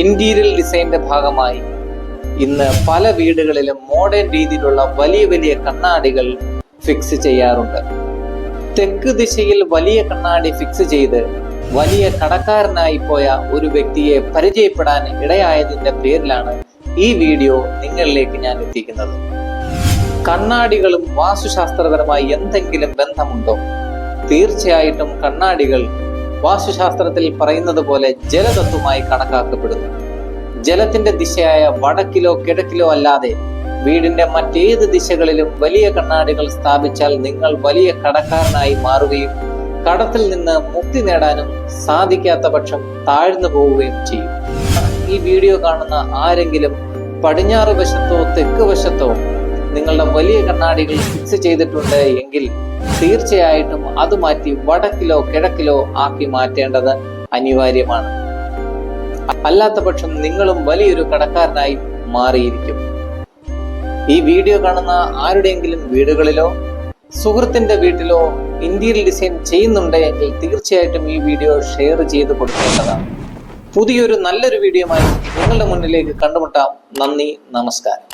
Interior ഡിസൈനിന്റെ ഭാഗമായി ഇന്ന് പല വീടുകളിലും മോഡേൺ രീതിയിലുള്ള വലിയ വലിയ കണ്ണാടികൾ ഫിക്സ് ചെയ്യാറുണ്ട്. തെക്ക് ദിശയിൽ വലിയ കണ്ണാടി ഫിക്സ് ചെയ്ത് വലിയ കടക്കാരനായി പോയ ഒരു വ്യക്തിയെ പരിചയപ്പെടാൻ ഇടയായതിന്റെ പേരിലാണ് ഈ വീഡിയോ നിങ്ങളിലേക്ക് ഞാൻ എത്തിക്കുന്നത്. കണ്ണാടികളും വാസ്തുശാസ്ത്രപരമായി എന്തെങ്കിലും ബന്ധമുണ്ടോ? തീർച്ചയായിട്ടും കണ്ണാടികൾ വാസ്തുശാസ്ത്രത്തിൽ പറയുന്നത് പോലെ ജലതത്വമായി കണക്കാക്കപ്പെടുന്നു. ജലത്തിന്റെ ദിശയായ വടക്കിലോ കിഴക്കിലോ അല്ലാതെ വീടിന്റെ മറ്റേത് ദിശകളിലും വലിയ കണ്ണാടികൾ സ്ഥാപിച്ചാൽ നിങ്ങൾ വലിയ കടക്കാരനായി മാറുകയും കടത്തിൽ നിന്ന് മുക്തി നേടാനും സാധിക്കാത്ത പക്ഷം താഴ്ന്നു പോവുകയും ചെയ്യും. ഈ വീഡിയോ കാണുന്ന ആരെങ്കിലും പടിഞ്ഞാറ് വശത്തോ തെക്ക് വശത്തോ നിങ്ങളുടെ വലിയ കണ്ണാടികൾ ഫിക്സ് ചെയ്തിട്ടുണ്ട് എങ്കിൽ തീർച്ചയായിട്ടും അത് മാറ്റി വടക്കിലോ കിഴക്കിലോ ആക്കി മാറ്റേണ്ടത് അനിവാര്യമാണ്. അല്ലാത്ത പക്ഷം നിങ്ങളും വലിയൊരു കടക്കാരനായി മാറിയിരിക്കും. ഈ വീഡിയോ കാണുന്ന ആരുടെയെങ്കിലും വീടുകളിലോ സുഹൃത്തിന്റെ വീട്ടിലോ ഇന്റീരിയർ ഡിസൈൻ ചെയ്യുന്നുണ്ടെങ്കിൽ തീർച്ചയായിട്ടും ഈ വീഡിയോ ഷെയർ ചെയ്ത് കൊടുക്കേണ്ടതാണ്. പുതിയൊരു നല്ലൊരു വീഡിയോയുമായി നിങ്ങളുടെ മുന്നിലേക്ക് കണ്ടുമുട്ടാം. നന്ദി, നമസ്കാരം.